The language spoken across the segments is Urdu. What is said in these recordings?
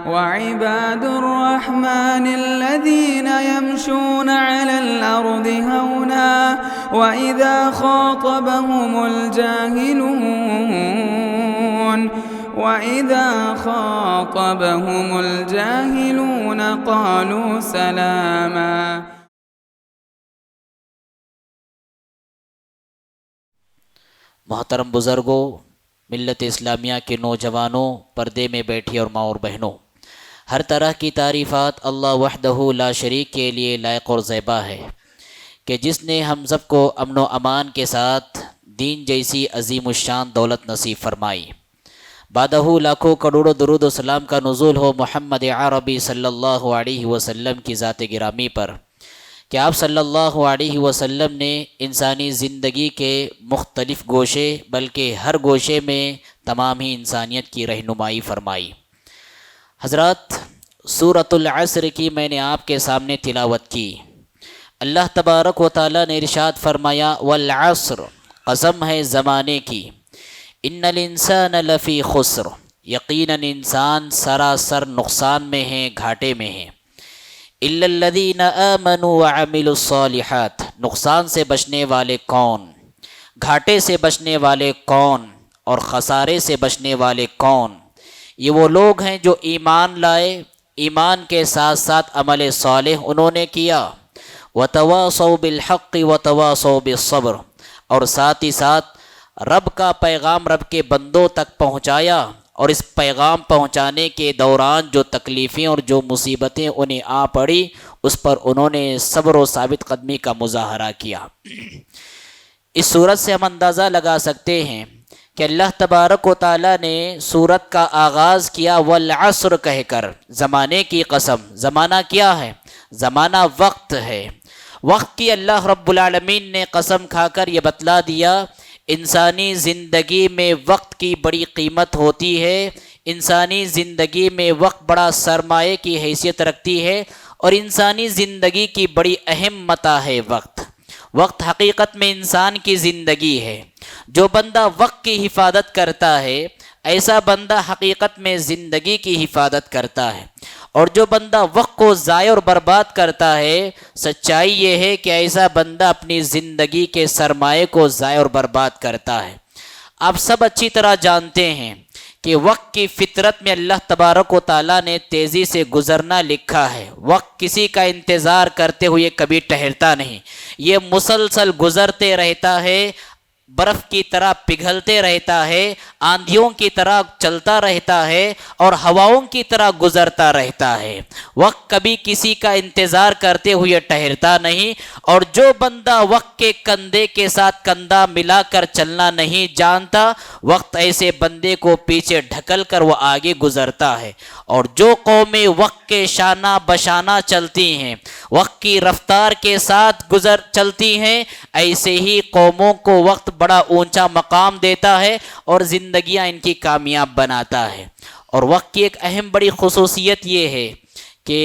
وعباد الرحمن الذين يمشون على الأرض هونا وإذا خاطبهم الجاهلون قالوا سلاما۔ محترم بزرگوں، ملت اسلامیہ کے نوجوانوں، پردے میں بیٹھی اور ماں اور بہنوں، ہر طرح کی تعریفات اللہ وحدہ لا شریک کے لیے لائق اور زیبا ہے کہ جس نے ہم سب کو امن و امان کے ساتھ دین جیسی عظیم الشان دولت نصیب فرمائی۔ بعدہ لاکھوں کروڑوں درود و سلام کا نزول ہو محمد عربی صلی اللہ علیہ وسلم کی ذات گرامی پر کہ آپ صلی اللہ علیہ وسلم نے انسانی زندگی کے مختلف گوشے بلکہ ہر گوشے میں تمام ہی انسانیت کی رہنمائی فرمائی۔ حضرات، سورۃ العصر کی میں نے آپ کے سامنے تلاوت کی۔ اللہ تبارک و تعالیٰ نے ارشاد فرمایا والعصر، قسم ہے زمانے کی، ان الانسان لفی خسر، یقیناً انسان سراسر نقصان میں ہے، گھاٹے میں ہے۔ الا الذین آمنوا وعملوا الصالحات، نقصان سے بچنے والے کون، گھاٹے سے بچنے والے کون اور خسارے سے بچنے والے کون؟ یہ وہ لوگ ہیں جو ایمان لائے، ایمان کے ساتھ ساتھ عمل صالح انہوں نے کیا، وتواصوا بالحق وتواصوا بالصبر، اور ساتھ ہی ساتھ رب کا پیغام رب کے بندوں تک پہنچایا، اور اس پیغام پہنچانے کے دوران جو تکلیفیں اور جو مصیبتیں انہیں آ پڑی اس پر انہوں نے صبر و ثابت قدمی کا مظاہرہ کیا۔ اس صورت سے ہم اندازہ لگا سکتے ہیں کہ اللہ تبارک و تعالیٰ نے سورت کا آغاز کیا والعصر کہہ کر، زمانے کی قسم۔ زمانہ کیا ہے؟ زمانہ وقت ہے۔ وقت کی اللہ رب العالمین نے قسم کھا کر یہ بتلا دیا، انسانی زندگی میں وقت کی بڑی قیمت ہوتی ہے، انسانی زندگی میں وقت بڑا سرمایہ کی حیثیت رکھتی ہے، اور انسانی زندگی کی بڑی اہم متاع ہے وقت۔ وقت حقیقت میں انسان کی زندگی ہے۔ جو بندہ وقت کی حفاظت کرتا ہے ایسا بندہ حقیقت میں زندگی کی حفاظت کرتا ہے، اور جو بندہ وقت کو ضائع اور برباد کرتا ہے سچائی یہ ہے کہ ایسا بندہ اپنی زندگی کے سرمایہ کو ضائع اور برباد کرتا ہے۔ آپ سب اچھی طرح جانتے ہیں کہ وقت کی فطرت میں اللہ تبارک و تعالیٰ نے تیزی سے گزرنا لکھا ہے۔ وقت کسی کا انتظار کرتے ہوئے کبھی ٹھہرتا نہیں، یہ مسلسل گزرتے رہتا ہے، برف کی طرح پگھلتے رہتا ہے، آندھیوں کی طرح چلتا رہتا ہے، اور ہواؤں کی طرح گزرتا رہتا ہے۔ وقت کبھی کسی کا انتظار کرتے ہوئے ٹھہرتا نہیں، اور جو بندہ وقت کے کندھے کے ساتھ کندھا ملا کر چلنا نہیں جانتا، وقت ایسے بندے کو پیچھے ڈھکل کر وہ آگے گزرتا ہے۔ اور جو قومیں وقت کے شانہ بشانہ چلتی ہیں، وقت کی رفتار کے ساتھ چلتی ہیں، ایسے ہی قوموں کو وقت بڑا اونچا مقام دیتا ہے اور زندگیاں ان کی کامیاب بناتا ہے۔ اور وقت کی ایک اہم بڑی خصوصیت یہ ہے کہ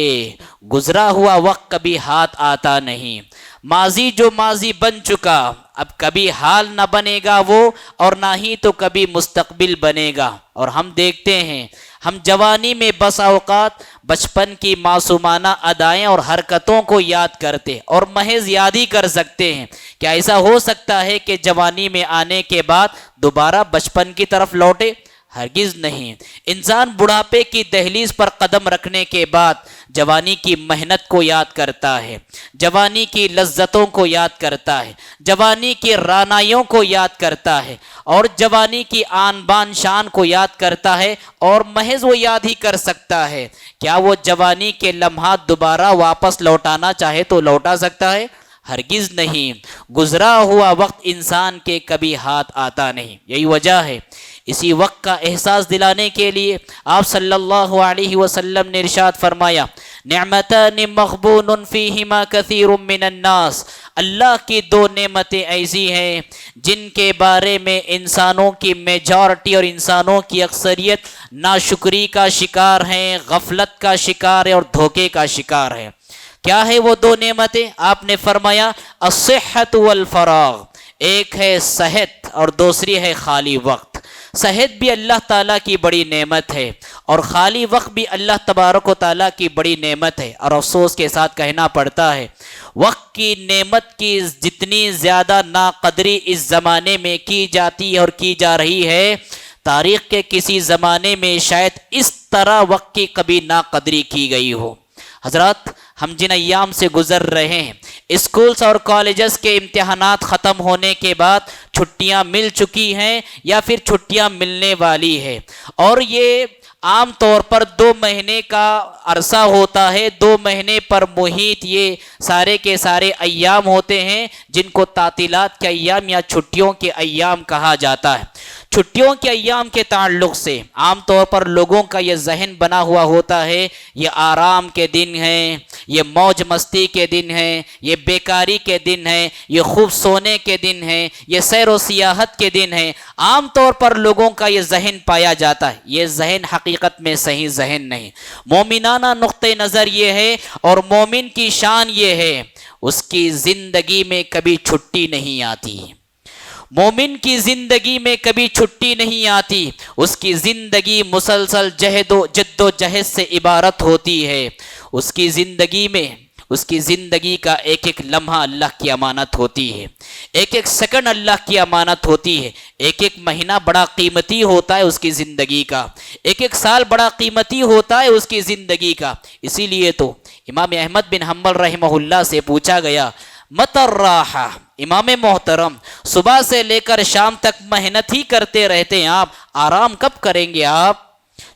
گزرا ہوا وقت کبھی ہاتھ آتا نہیں۔ ماضی جو ماضی بن چکا اب کبھی حال نہ بنے گا وہ، اور نہ ہی تو کبھی مستقبل بنے گا۔ اور ہم دیکھتے ہیں ہم جوانی میں بسا اوقات بچپن کی معصومانہ ادائیں اور حرکتوں کو یاد کرتے اور محض یاد ہی کر سکتے ہیں۔ کیا ایسا ہو سکتا ہے کہ جوانی میں آنے کے بعد دوبارہ بچپن کی طرف لوٹے؟ ہرگز نہیں۔ انسان بڑھاپے کی دہلیز پر قدم رکھنے کے بعد جوانی کی محنت کو یاد کرتا ہے، جوانی کی لذتوں کو یاد کرتا ہے، جوانی کی رعنائیوں کو یاد کرتا ہے، اور جوانی کی آن بان شان کو یاد کرتا ہے، اور محض وہ یاد ہی کر سکتا ہے۔ کیا وہ جوانی کے لمحات دوبارہ واپس لوٹانا چاہے تو لوٹا سکتا ہے؟ ہرگز نہیں۔ گزرا ہوا وقت انسان کے کبھی ہاتھ آتا نہیں۔ یہی وجہ ہے اسی وقت کا احساس دلانے کے لیے آپ صلی اللہ علیہ وسلم نے ارشاد فرمایا نعمتان مغبون فیہما کثیر من الناس، اللہ کی دو نعمتیں ایسی ہیں جن کے بارے میں انسانوں کی میجارٹی اور انسانوں کی اکثریت ناشکری کا شکار ہیں، غفلت کا شکار ہے اور دھوکے کا شکار ہے۔ کیا ہے وہ دو نعمتیں؟ آپ نے فرمایا الصحت والفراغ، ایک ہے صحت اور دوسری ہے خالی وقت۔ صحت بھی اللہ تعالیٰ کی بڑی نعمت ہے، اور خالی وقت بھی اللہ تبارک و تعالیٰ کی بڑی نعمت ہے، اور افسوس کے ساتھ کہنا پڑتا ہے وقت کی نعمت کی جتنی زیادہ ناقدری اس زمانے میں کی جاتی ہے اور کی جا رہی ہے، تاریخ کے کسی زمانے میں شاید اس طرح وقت کی کبھی ناقدری کی گئی ہو۔ حضرات، ہم جن ایام سے گزر رہے ہیں، اسکولز اور کالجز کے امتحانات ختم ہونے کے بعد چھٹیاں مل چکی ہیں یا پھر چھٹیاں ملنے والی ہے، اور یہ عام طور پر 2 مہینے کا عرصہ ہوتا ہے۔ 2 مہینے پر محیط یہ سارے کے سارے ایام ہوتے ہیں جن کو تعطیلات کے ایام یا چھٹیوں کے ایام کہا جاتا ہے۔ چھٹیوں کے ایام کے تعلق سے عام طور پر لوگوں کا یہ ذہن بنا ہوا ہوتا ہے یہ آرام کے دن ہیں، یہ موج مستی کے دن ہیں، یہ بیکاری کے دن ہیں، یہ خوب سونے کے دن ہیں، یہ سیر و سیاحت کے دن ہیں۔ عام طور پر لوگوں کا یہ ذہن پایا جاتا ہے، یہ ذہن حقیقت میں صحیح ذہن نہیں۔ مومنانہ نقطہ نظر یہ ہے اور مومن کی شان یہ ہے اس کی زندگی میں کبھی چھٹی نہیں آتی۔ مومن کی زندگی میں کبھی چھٹی نہیں آتی، اس کی زندگی مسلسل جد و جہد سے عبارت ہوتی ہے۔ اس کی زندگی میں اس کی زندگی کا ایک ایک لمحہ اللہ کی امانت ہوتی ہے، ایک ایک سیکنڈ اللہ کی امانت ہوتی ہے، ایک ایک مہینہ بڑا قیمتی ہوتا ہے اس کی زندگی کا، ایک ایک سال بڑا قیمتی ہوتا ہے اس کی زندگی کا۔ اسی لیے تو امام احمد بن حنبل رحمہ اللہ سے پوچھا گیا متی الراحہ، امام محترم صبح سے لے کر شام تک محنت ہی کرتے رہتے ہیں، آپ آرام کب کریں گے؟ آپ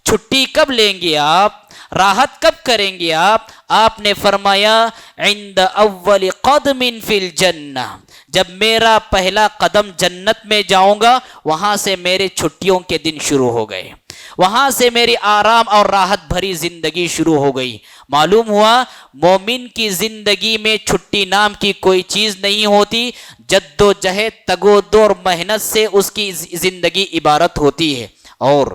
چھٹی کب لیں گے؟ آپ راحت کب کریں گے؟ آپ نے فرمایا عند اول قدم فی الجنہ، جب میرا پہلا قدم جنت میں جاؤں گا وہاں سے میرے چھٹیوں کے دن شروع ہو گئے، وہاں سے میری آرام اور راحت بھری زندگی شروع ہو گئی۔ معلوم ہوا مومن کی زندگی میں چھٹی نام کی کوئی چیز نہیں ہوتی، جد و جہد تگ و دو اور محنت سے اس کی زندگی عبارت ہوتی ہے۔ اور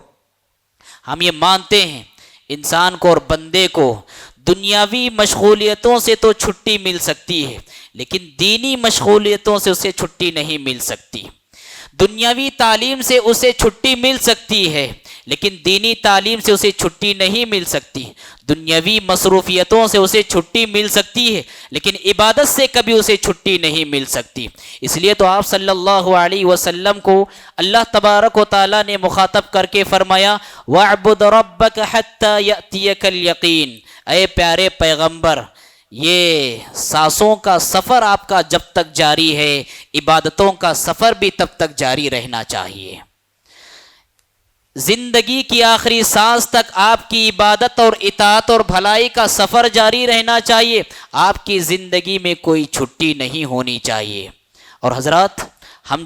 ہم یہ مانتے ہیں انسان کو اور بندے کو دنیاوی مشغولیتوں سے تو چھٹی مل سکتی ہے، لیکن دینی مشغولیتوں سے اسے چھٹی نہیں مل سکتی۔ دنیاوی تعلیم سے اسے چھٹی مل سکتی ہے، لیکن دینی تعلیم سے اسے چھٹی نہیں مل سکتی۔ دنیاوی مصروفیتوں سے اسے چھٹی مل سکتی ہے، لیکن عبادت سے کبھی اسے چھٹی نہیں مل سکتی۔ اس لیے تو آپ صلی اللہ علیہ وسلم کو اللہ تبارک و تعالیٰ نے مخاطب کر کے فرمایا وَاعْبُدْ رَبَّكَ حَتَّى يَأْتِيَكَ الْيَقِينُ، اے پیارے پیغمبر، یہ سانسوں کا سفر آپ کا جب تک جاری ہے، عبادتوں کا سفر بھی تب تک جاری رہنا چاہیے۔ زندگی کی آخری سانس تک آپ کی عبادت اور اطاعت اور بھلائی کا سفر جاری رہنا چاہیے، آپ کی زندگی میں کوئی چھٹی نہیں ہونی چاہیے۔ اور حضرات، ہم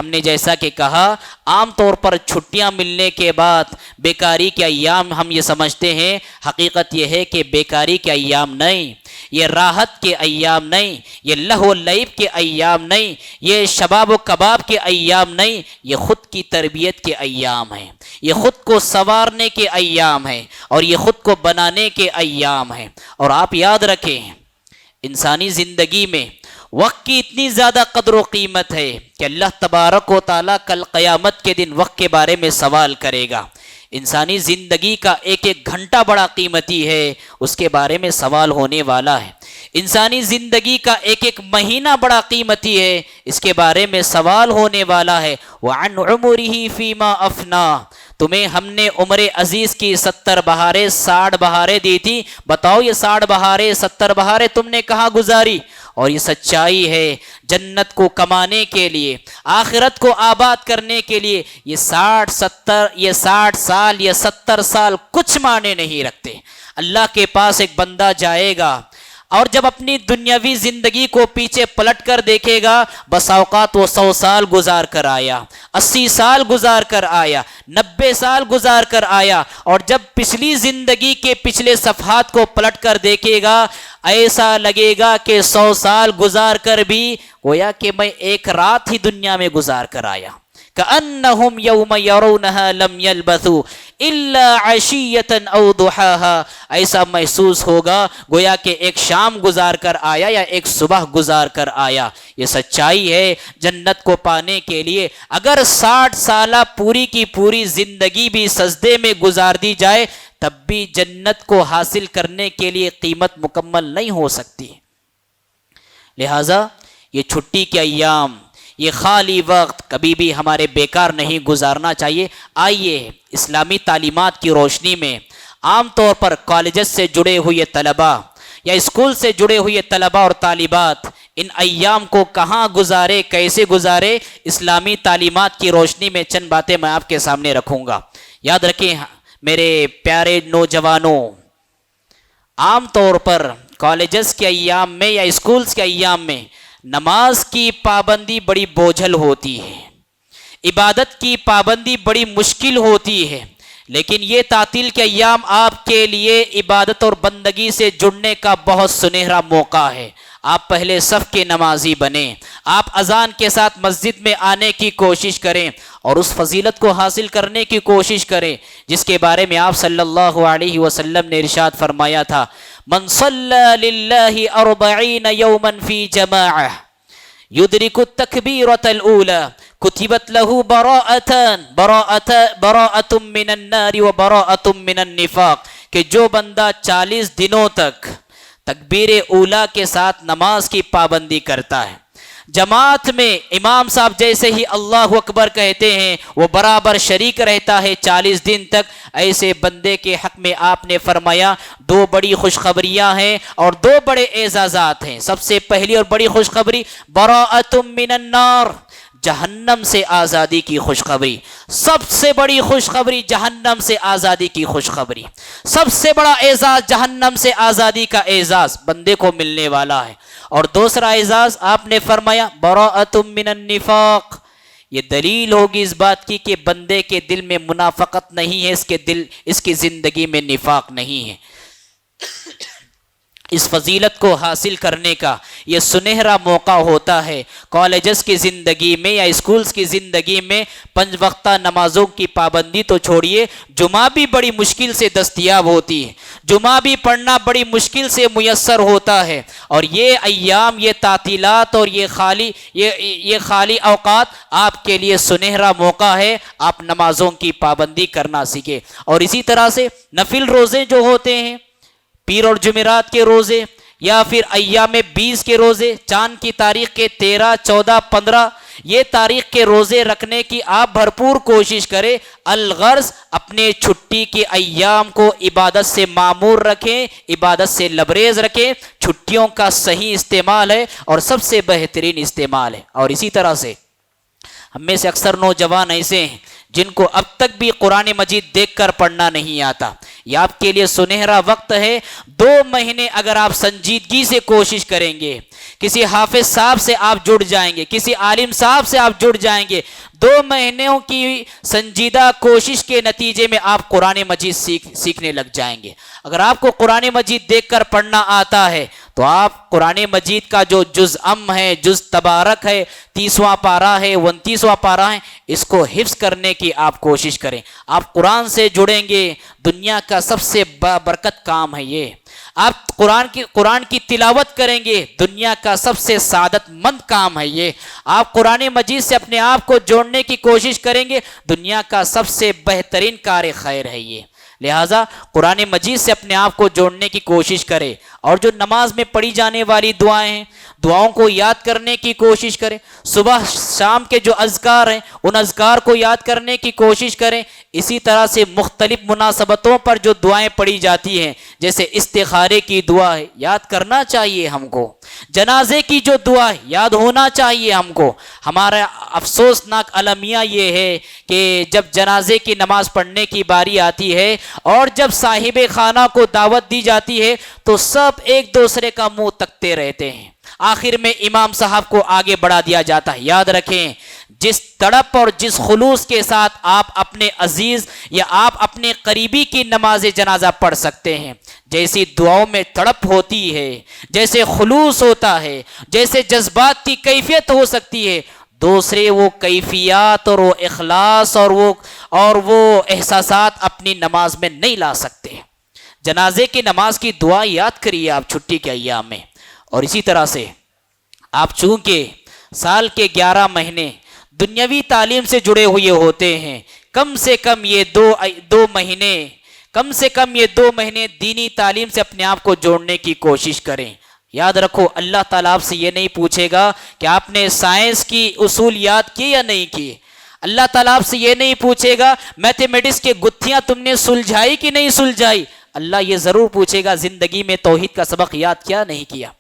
نے جیسا کہ کہا، عام طور پر چھٹیاں ملنے کے بعد بیکاری کے ایام ہم یہ سمجھتے ہیں، حقیقت یہ ہے کہ بیکاری کے ایام نہیں، یہ راحت کے ایام نہیں، یہ لہو و لعب کے ایام نہیں، یہ شباب و کباب کے ایام نہیں، یہ خود کی تربیت کے ایام ہیں، یہ خود کو سنوارنے کے ایام ہیں، اور یہ خود کو بنانے کے ایام ہیں۔ اور آپ یاد رکھیں، انسانی زندگی میں وقت کی اتنی زیادہ قدر و قیمت ہے کہ اللہ تبارک و تعالیٰ کل قیامت کے دن وقت کے بارے میں سوال کرے گا۔ انسانی زندگی کا ایک ایک گھنٹہ بڑا قیمتی ہے، اس کے بارے میں سوال ہونے والا ہے۔ انسانی زندگی کا ایک ایک مہینہ بڑا قیمتی ہے، اس کے بارے میں سوال ہونے والا ہے۔ وَعَنْ عُمُرِهِ فِي مَا أَفْنَى، تمہیں ہم نے عمر عزیز کی 70 بہاریں 60 بہاریں دی تھی، بتاؤ یہ 60 بہاریں 70 بہاریں تم نے کہاں گزاری؟ اور یہ سچائی ہے، جنت کو کمانے کے لیے، آخرت کو آباد کرنے کے لیے یہ 60 سال یہ 70 سال کچھ معنی نہیں رکھتے۔ اللہ کے پاس ایک بندہ جائے گا اور جب اپنی دنیاوی زندگی کو پیچھے پلٹ کر دیکھے گا، بس اوقات وہ 100 سال گزار کر آیا، 80 سال گزار کر آیا، 90 سال گزار کر آیا، اور جب پچھلی زندگی کے پچھلے صفحات کو پلٹ کر دیکھے گا، ایسا لگے گا کہ 100 سال گزار کر بھی گویا کہ میں ایک رات ہی دنیا میں گزار کر آیا۔ کأنہم یوم یرونہا لم یلبثوا الا عشیۃ او ضحاہا، ایسا محسوس ہوگا گویا کہ ایک شام گزار کر آیا یا ایک صبح گزار کر آیا۔ یہ سچائی ہے جنت کو پانے کے لیے اگر 60 سالہ پوری کی پوری زندگی بھی سجدے میں گزار دی جائے تب بھی جنت کو حاصل کرنے کے لیے قیمت مکمل نہیں ہو سکتی۔ لہٰذا یہ چھٹی کے ایام، یہ خالی وقت کبھی بھی ہمارے بیکار نہیں گزارنا چاہیے۔ آئیے اسلامی تعلیمات کی روشنی میں عام طور پر کالجز سے جڑے ہوئے طلباء یا اسکول سے جڑے ہوئے طلباء اور طالبات ان ایام کو کہاں گزارے، کیسے گزارے، اسلامی تعلیمات کی روشنی میں چند باتیں میں آپ کے سامنے رکھوں گا۔ یاد رکھیں میرے پیارے نوجوانوں، عام طور پر کالجز کے ایام میں یا اسکولز کے ایام میں نماز کی پابندی بڑی بوجھل ہوتی ہے، عبادت کی پابندی بڑی مشکل ہوتی ہے، لیکن یہ تعطیل کے ایام آپ کے لیے عبادت اور بندگی سے جڑنے کا بہت سنہرا موقع ہے۔ آپ پہلے صف کے نمازی بنیں، آپ اذان کے ساتھ مسجد میں آنے کی کوشش کریں اور اس فضیلت کو حاصل کرنے کی کوشش کریں جس کے بارے میں آپ صلی اللہ علیہ وسلم نے ارشاد فرمایا تھا، من صلی للہ 40 یوما فی جماعہ یدرک التکبیرۃ الاولی کتبت له براءۃ من النار وبراءۃ من النفاق، کہ جو بندہ 40 دنوں تک تکبیر اولا کے ساتھ نماز کی پابندی کرتا ہے، جماعت میں امام صاحب جیسے ہی اللہ اکبر کہتے ہیں وہ برابر شریک رہتا ہے 40 دن تک، ایسے بندے کے حق میں آپ نے فرمایا 2 بڑی خوشخبریاں ہیں اور 2 بڑے اعزازات ہیں۔ سب سے پہلی اور بڑی خوشخبری براءۃ من النار، جہنم سے آزادی کی خوشخبری، سب سے بڑی خوشخبری جہنم سے آزادی کی خوشخبری، سب سے بڑا اعزاز جہنم سے آزادی کا اعزاز بندے کو ملنے والا ہے۔ اور دوسرا اعزاز آپ نے فرمایا براءۃ من النفاق، یہ دلیل ہوگی اس بات کی کہ بندے کے دل میں منافقت نہیں ہے، اس کی زندگی میں نفاق نہیں ہے۔ اس فضیلت کو حاصل کرنے کا یہ سنہرا موقع ہوتا ہے۔ کالجز کی زندگی میں یا اسکولز کی زندگی میں 5 وقتہ نمازوں کی پابندی تو چھوڑیے، جمعہ بھی بڑی مشکل سے دستیاب ہوتی ہے، جمعہ بھی پڑھنا بڑی مشکل سے میسر ہوتا ہے، اور یہ ایام، یہ تعطیلات اور یہ خالی اوقات آپ کے لیے سنہرا موقع ہے، آپ نمازوں کی پابندی کرنا سیکھیں۔ اور اسی طرح سے نفل روزے جو ہوتے ہیں، پیر اور جمعرات کے روزے یا پھر ایام 20 کے روزے، چاند کی تاریخ کے 13، 14، 15 یہ تاریخ کے روزے رکھنے کی آپ بھرپور کوشش کریں۔ الغرض اپنے چھٹی کے ایام کو عبادت سے معمور رکھیں، عبادت سے لبریز رکھیں، چھٹیوں کا صحیح استعمال ہے اور سب سے بہترین استعمال ہے۔ اور اسی طرح سے ہم میں سے اکثر نوجوان ایسے ہیں جن کو اب تک بھی قرآن مجید دیکھ کر پڑھنا نہیں آتا، یہ آپ کے لیے سنہرا وقت ہے۔ 2 مہینے اگر آپ سنجیدگی سے کوشش کریں گے، کسی حافظ صاحب سے آپ جڑ جائیں گے، کسی عالم صاحب سے آپ جڑ جائیں گے، 2 مہینوں کی سنجیدہ کوشش کے نتیجے میں آپ قرآن مجید سیکھنے لگ جائیں گے۔ اگر آپ کو قرآن مجید دیکھ کر پڑھنا آتا ہے تو آپ قرآن مجید کا جو جز ام ہے، جز تبارک ہے، 30واں پارہ ہے، 29واں پارہ ہے، اس کو حفظ کرنے کی آپ کوشش کریں۔ آپ قرآن سے جڑیں گے، دنیا کا سب سے برکت کام ہے یہ۔ آپ قرآن کی تلاوت کریں گے، دنیا کا سب سے سعادت مند کام ہے یہ۔ آپ قرآن مجید سے اپنے آپ کو جوڑنے کی کوشش کریں گے، دنیا کا سب سے بہترین کار خیر ہے یہ۔ لہٰذا قرآن مجید سے اپنے آپ کو جوڑنے کی کوشش کرے، اور جو نماز میں پڑھی جانے والی دعائیں ہیں، دعاؤں کو یاد کرنے کی کوشش کریں۔ صبح شام کے جو اذکار ہیں ان اذکار کو یاد کرنے کی کوشش کریں۔ اسی طرح سے مختلف مناسبتوں پر جو دعائیں پڑھی جاتی ہیں، جیسے استخارے کی دعا ہے، یاد کرنا چاہیے ہم کو۔ جنازے کی جو دعا ہے یاد ہونا چاہیے ہم کو۔ ہمارا افسوسناک المیہ یہ ہے کہ جب جنازے کی نماز پڑھنے کی باری آتی ہے اور جب صاحب خانہ کو دعوت دی جاتی ہے تو سب ایک دوسرے کا منہ تکتے رہتے ہیں، آخر میں امام صاحب کو آگے بڑھا دیا جاتا ہے۔ یاد رکھیں، جس تڑپ اور جس خلوص کے ساتھ آپ اپنے عزیز یا آپ اپنے قریبی کی نماز جنازہ پڑھ سکتے ہیں، جیسی دعاؤں میں تڑپ ہوتی ہے، جیسے خلوص ہوتا ہے، جیسے جذبات کی کیفیت ہو سکتی ہے، دوسرے وہ کیفیات اور وہ اخلاص اور وہ احساسات اپنی نماز میں نہیں لا سکتے۔ جنازے کی نماز کی دعا یاد کریے آپ چھٹی کے ایام میں۔ اور اسی طرح سے آپ چونکہ سال کے 11 مہینے دنیاوی تعلیم سے جڑے ہوئے ہوتے ہیں، کم سے کم یہ دو مہینے دینی تعلیم سے اپنے آپ کو جوڑنے کی کوشش کریں۔ یاد رکھو اللہ تعالیٰ آپ سے یہ نہیں پوچھے گا کہ آپ نے سائنس کی اصول یاد کی یا نہیں کی۔ اللہ تعالیٰ آپ سے یہ نہیں پوچھے گا میتھمیٹکس کے گتھیاں تم نے سلجھائی کہ نہیں سلجھائی۔ اللہ یہ ضرور پوچھے گا زندگی میں توحید کا سبق یاد کیا نہیں کیا،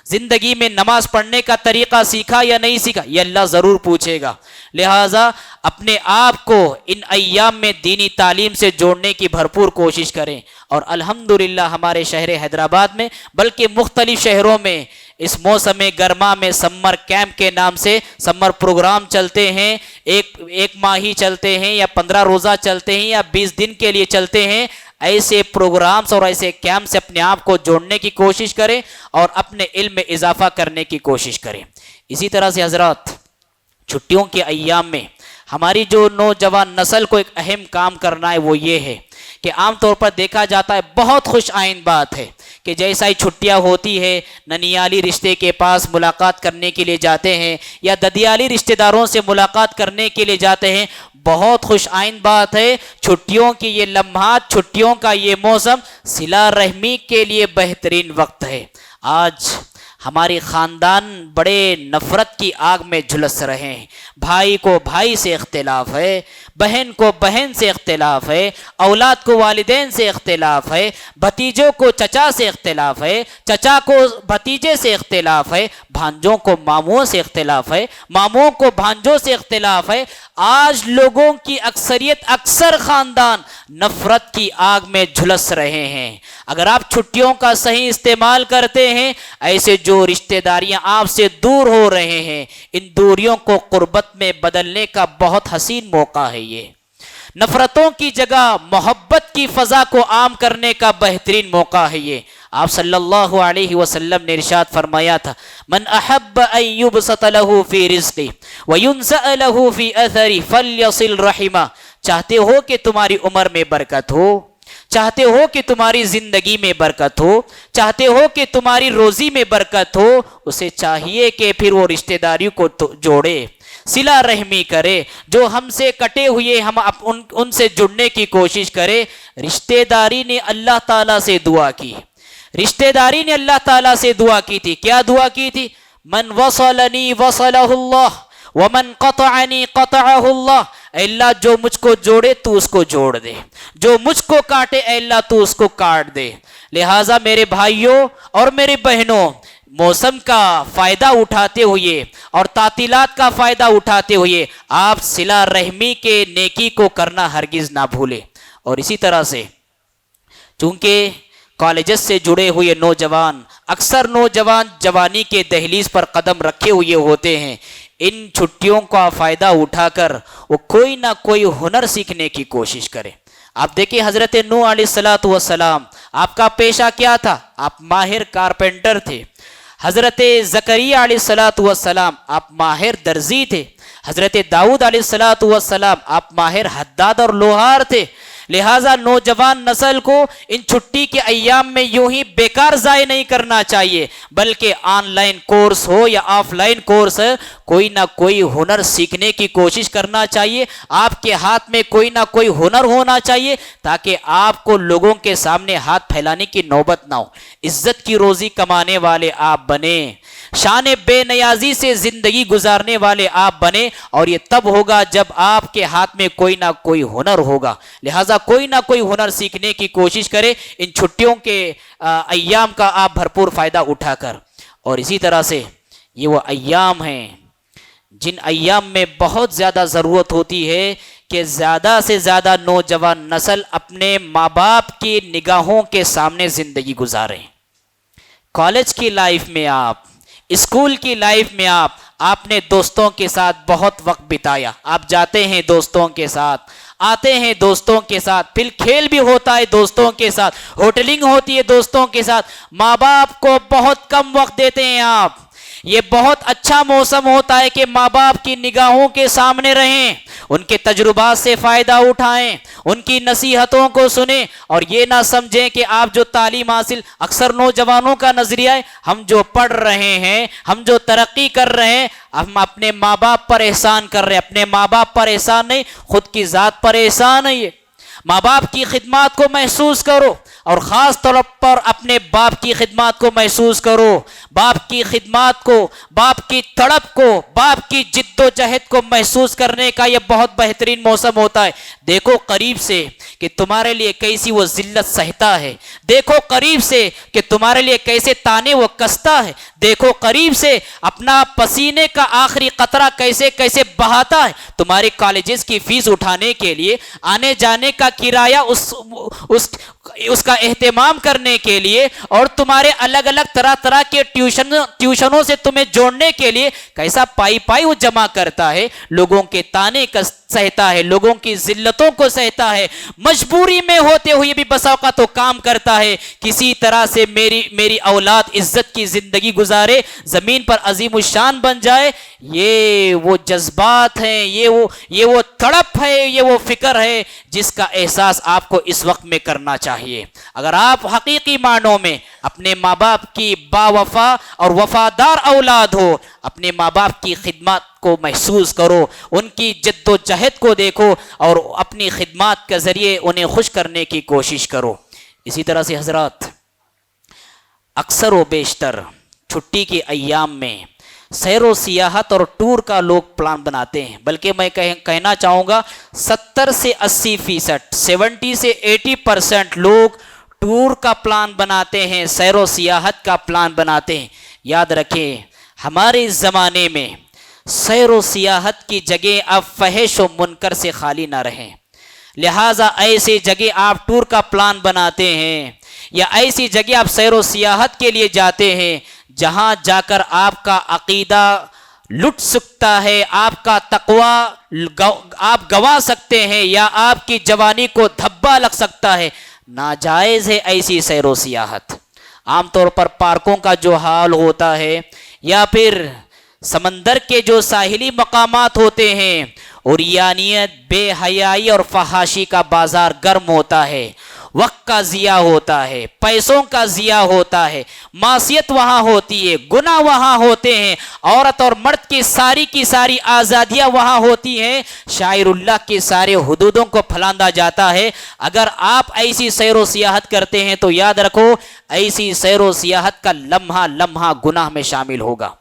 زندگی میں نماز پڑھنے کا طریقہ سیکھا یا نہیں سیکھا، یہ اللہ ضرور پوچھے گا۔ لہٰذا اپنے آپ کو ان ایام میں دینی تعلیم سے جوڑنے کی بھرپور کوشش کریں۔ اور الحمدللہ ہمارے شہر حیدرآباد میں بلکہ مختلف شہروں میں اس موسم گرما میں سمر کیمپ کے نام سے سمر پروگرام چلتے ہیں، ایک ماہی چلتے ہیں یا 15 روزہ چلتے ہیں یا 20 دن کے لیے چلتے ہیں۔ ایسے پروگرامز اور ایسے کیمپ سے اپنے آپ کو جوڑنے کی کوشش کریں اور اپنے علم میں اضافہ کرنے کی کوشش کریں۔ اسی طرح سے حضرات چھٹیوں کے ایام میں ہماری جو نوجوان نسل کو ایک اہم کام کرنا ہے وہ یہ ہے کہ عام طور پر دیکھا جاتا ہے، بہت خوش آئند بات ہے کہ جیسا ہی چھٹیاں ہوتی ہے ننیالی رشتے کے پاس ملاقات کرنے کے لیے جاتے ہیں یا ددیالی رشتہ داروں سے ملاقات کرنے کے لیے جاتے ہیں۔ بہت خوش آئند بات ہے، چھٹیوں کی یہ لمحات، چھٹیوں کا یہ موسم صلہ رحمی کے لیے بہترین وقت ہے۔ آج ہماری خاندان بڑے نفرت کی آگ میں جھلس رہے ہیں، بھائی کو بھائی سے اختلاف ہے، بہن کو بہن سے اختلاف ہے، اولاد کو والدین سے اختلاف ہے، بھتیجوں کو چچا سے اختلاف ہے، چچا کو بھتیجے سے اختلاف ہے، بھانجوں کو ماموں سے اختلاف ہے، ماموں کو بھانجوں سے اختلاف ہے۔ آج لوگوں کی اکثر خاندان نفرت کی آگ میں جھلس رہے ہیں۔ اگر آپ چھٹیوں کا صحیح استعمال کرتے ہیں، ایسے جو رشتہ داریاں آپ سے دور ہو رہے ہیں ان دوریوں کو قربت میں بدلنے کا بہت حسین موقع ہے۔ یہ نفرتوں کی جگہ محبت کی فضا کو عام کرنے کا بہترین موقع ہے۔ یہ آپ صلی اللہ علیہ وسلم نے ارشاد فرمایا تھا، من احب ان یبسط له فی رزقہ وینسأ له فی اثرہ فلیصل رحمہ۔ چاہتے ہو کہ تمہاری عمر میں برکت ہو، چاہتے ہو کہ تمہاری زندگی میں برکت ہو، چاہتے ہو کہ تمہاری روزی میں برکت ہو، اسے چاہیے کہ پھر وہ رشتہ داریوں کو جوڑے، صلہ رحمی کرے، جو ہم سے کٹے ہوئے ہم ان سے جڑنے کی کوشش کرے۔ رشتہ داری نے اللہ تعالیٰ سے دعا کی، رشتہ داری نے اللہ تعالیٰ سے دعا کی تھی۔ کیا دعا کی تھی؟ من وصلنی وصلہ اللہ ومن قطعنی قطعہ اللہ۔ اے اللہ جو مجھ کو جوڑے تو اس کو جوڑ دے، جو مجھ کو کاٹے اے اللہ تو اس کو کاٹ دے۔ لہٰذا میرے بھائیوں اور میرے بہنوں، موسم کا فائدہ اٹھاتے ہوئے اور تعطیلات کا فائدہ اٹھاتے ہوئے آپ صلہ رحمی کے نیکی کو کرنا ہرگز نہ بھولیں۔ اور اسی طرح سے چونکہ کالجز سے جڑے ہوئے نوجوان، اکثر نوجوان جوانی کے دہلیز پر قدم رکھے ہوئے ہوتے ہیں، ان چھٹیوں کا فائدہ اٹھا کر وہ کوئی نہ کوئی ہنر سیکھنے کی کوشش کریں۔ آپ دیکھیں حضرت نوح علیہ السلام، آپ کا پیشہ کیا تھا؟ آپ ماہر کارپینٹر تھے۔ حضرت زکریا علیہ السلام آپ ماہر درزی تھے۔ حضرت داؤد علیہ السلام آپ ماہر حداد اور لوہار تھے۔ لہٰذا نوجوان نسل کو ان چھٹی کے ایام میں یوں ہی بیکار ضائع نہیں کرنا چاہیے، بلکہ آن لائن کورس ہو یا آف لائن کورس کوئی نہ کوئی ہنر سیکھنے کی کوشش کرنا چاہیے۔ آپ کے ہاتھ میں کوئی نہ کوئی ہنر ہونا چاہیے تاکہ آپ کو لوگوں کے سامنے ہاتھ پھیلانے کی نوبت نہ ہو۔ عزت کی روزی کمانے والے آپ بنیں، شان بے نیازی سے زندگی گزارنے والے آپ بنیں، اور یہ تب ہوگا جب آپ کے ہاتھ میں کوئی نہ کوئی ہنر ہوگا۔ لہٰذا کوئی نہ کوئی ہنر سیکھنے کی کوشش کرے ان چھٹیوں کے ایام کا آپ بھرپور فائدہ اٹھا کر۔ اور اسی طرح سے یہ وہ ایام ہیں جن ایام میں بہت زیادہ ضرورت ہوتی ہے کہ زیادہ سے زیادہ نوجوان نسل اپنے ماں باپ کی نگاہوں کے سامنے زندگی گزاریں۔ کالج کی لائف میں آپ، اسکول کی لائف میں آپ نے دوستوں کے ساتھ بہت وقت بتایا، آپ جاتے ہیں دوستوں کے ساتھ، آتے ہیں دوستوں کے ساتھ، پھر کھیل بھی ہوتا ہے دوستوں کے ساتھ، ہوٹلنگ ہوتی ہے دوستوں کے ساتھ، ماں باپ کو بہت کم وقت دیتے ہیں آپ۔ یہ بہت اچھا موسم ہوتا ہے کہ ماں باپ کی نگاہوں کے سامنے رہیں، ان کے تجربات سے فائدہ اٹھائیں، ان کی نصیحتوں کو سنیں، اور یہ نہ سمجھیں کہ آپ جو تعلیم حاصل، اکثر نوجوانوں کا نظریہ ہے ہم جو پڑھ رہے ہیں، ہم جو ترقی کر رہے ہیں، ہم اپنے ماں باپ پر احسان کر رہے ہیں۔ اپنے ماں باپ پر احسان نہیں، خود کی ذات پر احسان ہے۔ یہ ماں باپ کی خدمات کو محسوس کرو، اور خاص طور پر اپنے باپ کی خدمات کو محسوس کرو، باپ کی خدمات کو، باپ کی تڑپ کو، باپ کی جد و جہد کو محسوس کرنے کا یہ بہت بہترین موسم ہوتا ہے۔ دیکھو قریب سے کہ تمہارے لیے کیسی وہ ذلت سہتا ہے، دیکھو قریب سے کہ تمہارے لیے کیسے تانے وہ کستا ہے، دیکھو قریب سے اپنا پسینے کا آخری قطرہ کیسے کیسے بہاتا ہے، تمہارے کالجز کی فیس اٹھانے کے لیے، آنے جانے کا کرایہ اس کا اہتمام کرنے کے لیے، اور تمہارے الگ الگ طرح طرح کے ٹیوشنوں سے تمہیں جوڑنے کے لیے کیسا پائی پائی وہ جمع کرتا ہے، لوگوں کے تانے کا سہتا ہے، لوگوں کی ذلتوں کو سہتا ہے، مجبوری میں ہوتے ہوئے بھی بسا اوقات تو کام کرتا ہے، کسی طرح سے میری اولاد عزت کی زندگی گزارے، زمین پر عظیم الشان بن جائے۔ یہ وہ جذبات ہیں، یہ وہ تڑپ ہے، یہ وہ فکر ہے جس کا احساس آپ کو اس وقت میں کرنا چاہیے۔ اگر آپ حقیقی معنوں میں اپنے ماں باپ کی با وفا اور وفادار اولاد ہو، اپنے ماں باپ کی خدمات کو محسوس کرو، ان کی جد و جہد کو دیکھو، اور اپنی خدمات کے ذریعے انہیں خوش کرنے کی کوشش کرو۔ اسی طرح سے حضرات، اکثر و بیشتر چھٹی کے ایام میں سیر و سیاحت اور ٹور کا لوگ پلان بناتے ہیں، بلکہ میں کہنا چاہوں گا 70 سے 80%، 70 سے 80% لوگ ٹور کا پلان بناتے ہیں، سیر و سیاحت کا پلان بناتے ہیں۔ یاد رکھیں، ہمارے زمانے میں سیر و سیاحت کی جگہ اب فحش و منکر سے خالی نہ رہیں، لہٰذا ایسی جگہ آپ ٹور کا پلان بناتے ہیں، یا ایسی جگہ آپ سیر و سیاحت کے لیے جاتے ہیں جہاں جا کر آپ کا عقیدہ لٹ سکتا ہے، آپ کا تقوی آپ گوا سکتے ہیں، یا آپ کی جوانی کو دھبا لگ سکتا ہے، ناجائز ہے ایسی سیر و سیاحت۔ عام طور پر پارکوں کا جو حال ہوتا ہے، یا پھر سمندر کے جو ساحلی مقامات ہوتے ہیں، عریانیت، بے حیائی اور فحاشی کا بازار گرم ہوتا ہے، وقت کا ضیاع ہوتا ہے، پیسوں کا ضیاع ہوتا ہے، معصیت وہاں ہوتی ہے، گناہ وہاں ہوتے ہیں، عورت اور مرد کی ساری آزادیاں وہاں ہوتی ہیں، شاعر اللہ کے سارے حدودوں کو پھلاندا جاتا ہے۔ اگر آپ ایسی سیر و سیاحت کرتے ہیں تو یاد رکھو، ایسی سیر و سیاحت کا لمحہ لمحہ گناہ میں شامل ہوگا۔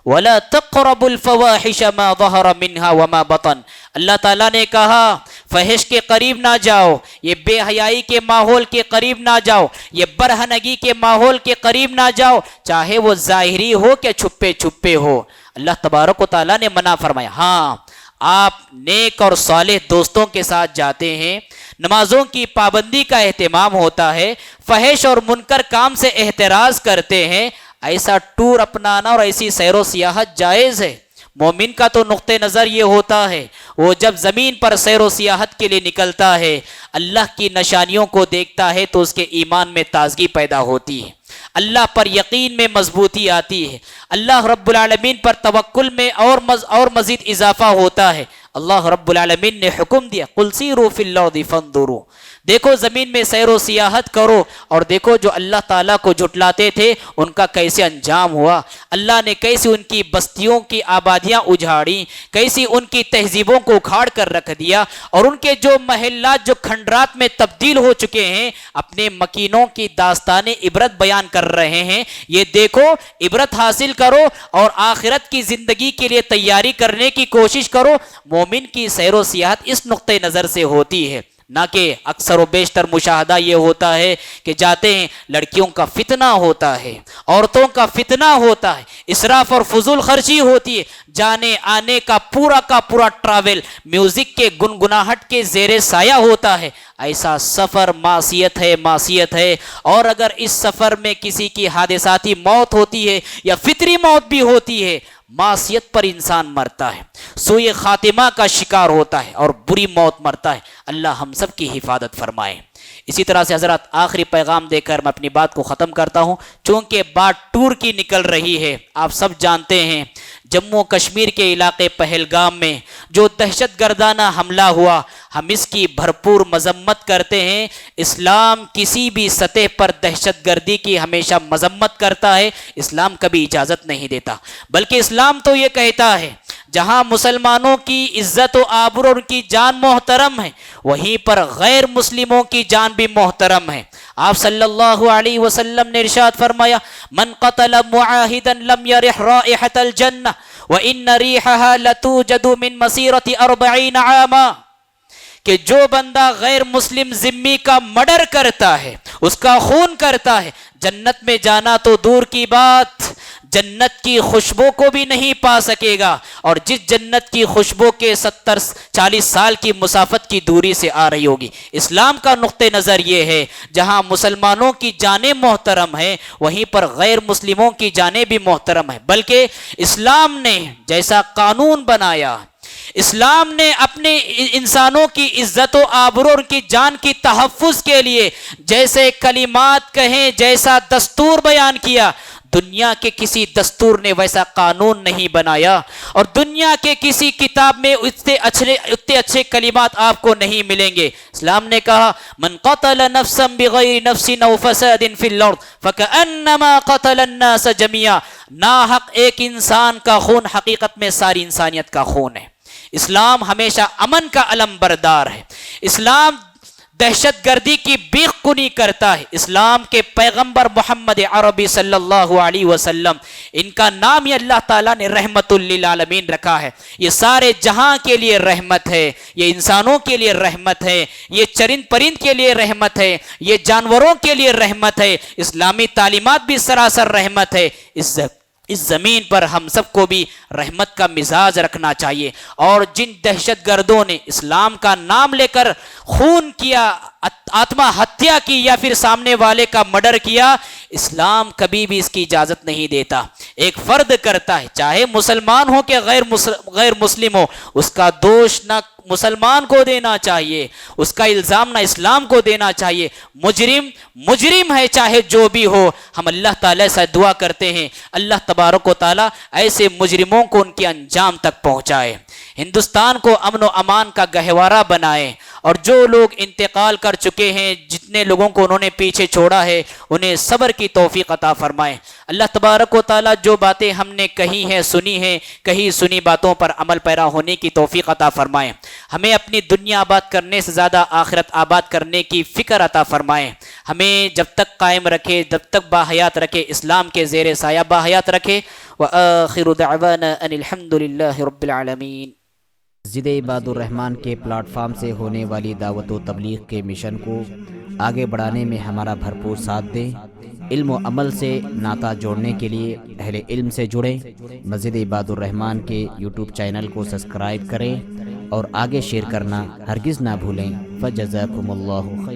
وَلَا تَقْرَبُوا الْفَوَاحِشَ مَا ظَهَرَ مِنْهَا وَمَا بَطَنَ، اللہ تعالیٰ نے کہا فحش کے قریب نہ جاؤ، یہ بے حیائی کے ماحول کے قریب نہ جاؤ، یہ برہنگی کے ماحول کے قریب نہ جاؤ، چاہے وہ ظاہری ہو کہ چھپے چھپے ہو۔ اللہ تبارک و تعالیٰ نے منع فرمایا۔ ہاں، آپ نیک اور صالح دوستوں کے ساتھ جاتے ہیں، نمازوں کی پابندی کا اہتمام ہوتا ہے، فحش اور منکر کام سے احتراز کرتے ہیں، ایسا ٹور اپنانا اور ایسی سیر و سیاحت جائز ہے۔ مومن کا تو نقطہ نظر یہ ہوتا ہے، وہ جب زمین پر سیر و سیاحت کے لیے نکلتا ہے، اللہ کی نشانیوں کو دیکھتا ہے تو اس کے ایمان میں تازگی پیدا ہوتی ہے، اللہ پر یقین میں مضبوطی آتی ہے، اللہ رب العالمین پر توکل میں اور مزید اضافہ ہوتا ہے۔ اللہ رب العالمین نے حکم دیا قُلْ سِیرُوا فِی الْأَرْضِ فَانظُرُوا، دیکھو زمین میں سیر و سیاحت کرو، اور دیکھو جو اللہ تعالیٰ کو جھٹلاتے تھے ان کا کیسے انجام ہوا، اللہ نے کیسے ان کی بستیوں کی آبادیاں اجاڑی، کیسی ان کی تہذیبوں کو اکھاڑ کر رکھ دیا، اور ان کے جو محلات جو کھنڈرات میں تبدیل ہو چکے ہیں، اپنے مکینوں کی داستانیں عبرت بیان کر رہے ہیں۔ یہ دیکھو، عبرت حاصل کرو اور آخرت کی زندگی کے لیے تیاری کرنے کی کوشش کرو۔ مومن کی سیر و سیاحت اس نقطہ نظر سے ہوتی ہے، نہ کہ اکثر و بیشتر مشاہدہ یہ ہوتا ہے کہ جاتے ہیں، لڑکیوں کا فتنہ ہوتا ہے، عورتوں کا فتنہ ہوتا ہے، اسراف اور فضول خرچی ہوتی ہے، جانے آنے کا پورا ٹراول میوزک کے گنگناہٹ کے زیر سایہ ہوتا ہے۔ ایسا سفر معصیت ہے، اور اگر اس سفر میں کسی کی حادثاتی موت ہوتی ہے یا فطری موت بھی ہوتی ہے، معصیت پر انسان مرتا ہے، سوء خاتمہ کا شکار ہوتا ہے اور بری موت مرتا ہے۔ اللہ ہم سب کی حفاظت فرمائے۔ اسی طرح سے حضرات آخری پیغام دے کر میں اپنی بات کو ختم کرتا ہوں، چونکہ بات ٹور کی نکل رہی ہے۔ آپ سب جانتے ہیں جموں کشمیر کے علاقے پہلگام میں جو دہشت گردانہ حملہ ہوا، ہم اس کی بھرپور مذمت کرتے ہیں۔ اسلام کسی بھی سطح پر دہشت گردی کی ہمیشہ مذمت کرتا ہے، اسلام کبھی اجازت نہیں دیتا، بلکہ اسلام تو یہ کہتا ہے جہاں مسلمانوں کی عزت و آبرو اور ان کی جان محترم ہے، وہیں پر غیر مسلموں کی جان بھی محترم ہے۔ آپ صلی اللہ علیہ وسلم نے ارشاد فرمایا، من قتل معاہدا لم یرح رائحة الجنہ وإن ریحها لتوجد من مسیرۃ 40 عاما، کہ جو بندہ غیر مسلم ذمی کا مرڈر کرتا ہے، اس کا خون کرتا ہے، جنت میں جانا تو دور کی بات، جنت کی خوشبو کو بھی نہیں پا سکے گا، اور جس جنت کی خوشبو کے 40 سال کی مسافت کی دوری سے آ رہی ہوگی۔ اسلام کا نقطہ نظر یہ ہے جہاں مسلمانوں کی جانیں محترم ہیں، وہیں پر غیر مسلموں کی جانیں بھی محترم ہیں، بلکہ اسلام نے جیسا قانون بنایا، اسلام نے اپنے انسانوں کی عزت و آبرو اور ان کی جان کی تحفظ کے لیے جیسے کلمات کہیں، جیسا دستور بیان کیا، دنیا کے کسی دستور نے ویسا قانون نہیں بنایا، اور دنیا کے کسی کتاب میں اتنے اچھے کلمات آپ کو نہیں ملیں گے۔ اسلام نے کہا، من قتل نفسا بغیر نفس او فساد فی الارض فکأنما قتل الناس جميعا، ناحق ایک انسان کا خون حقیقت میں ساری انسانیت کا خون ہے۔ اسلام ہمیشہ امن کا علم بردار ہے، اسلام دہشت گردی کی بیخ کنی کرتا ہے۔ اسلام کے پیغمبر محمد عربی صلی اللہ علیہ وسلم، ان کا نام ہی اللہ تعالیٰ نے رحمت للعالمین رکھا ہے۔ یہ سارے جہاں کے لیے رحمت ہے، یہ انسانوں کے لیے رحمت ہے، یہ چرند پرند کے لیے رحمت ہے، یہ جانوروں کے لیے رحمت ہے، اسلامی تعلیمات بھی سراسر رحمت ہے۔ اس زمین پر ہم سب کو بھی رحمت کا مزاج رکھنا چاہیے، اور جن دہشت گردوں نے اسلام کا نام لے کر خون کیا، آتما ہتیا کی، یا پھر سامنے والے کا مرڈر کیا، اسلام کبھی بھی اس کی اجازت نہیں دیتا۔ ایک فرد کرتا ہے، چاہے مسلمان ہو کہ غیر مسلم ہو، اس کا دوش نہ مسلمان کو دینا چاہیے، اس کا الزام نہ اسلام کو دینا چاہیے۔ مجرم ہے چاہے جو بھی ہو، ہم اللہ تعالیٰ سے دعا کرتے ہیں اللہ تبارک و تعالیٰ ایسے مجرموں کو ان کے انجام تک پہنچائے، ہندوستان کو امن و امان کا گہوارہ بنائے، اور جو لوگ انتقال کر چکے ہیں، جتنے لوگوں کو انہوں نے پیچھے چھوڑا ہے، انہیں صبر کی توفیق عطا فرمائے۔ اللہ تبارک و تعالیٰ جو باتیں ہم نے کہی ہیں، سنی ہیں، کہیں سنی باتوں پر عمل پیرا ہونے کی توفیق عطا فرمائے۔ ہمیں اپنی دنیا آباد کرنے سے زیادہ آخرت آباد کرنے کی فکر عطا فرمائے۔ ہمیں جب تک قائم رکھے، جب تک باحیات رکھے، اسلام کے زیر سایہ باحیات رکھے۔ وآخر دعوانا ان الحمد للہ رب العالمین۔ مسجد عباد الرحمن کے پلیٹ فارم سے ہونے والی دعوت و تبلیغ کے مشن کو آگے بڑھانے میں ہمارا بھرپور ساتھ دیں۔ علم و عمل سے ناطہ جوڑنے کے لیے اہل علم سے جڑیں۔ مسجد عباد الرحمن کے یوٹیوب چینل کو سبسکرائب کریں اور آگے شیئر کرنا ہرگز نہ بھولیں۔ فجزاکم اللہ خیر۔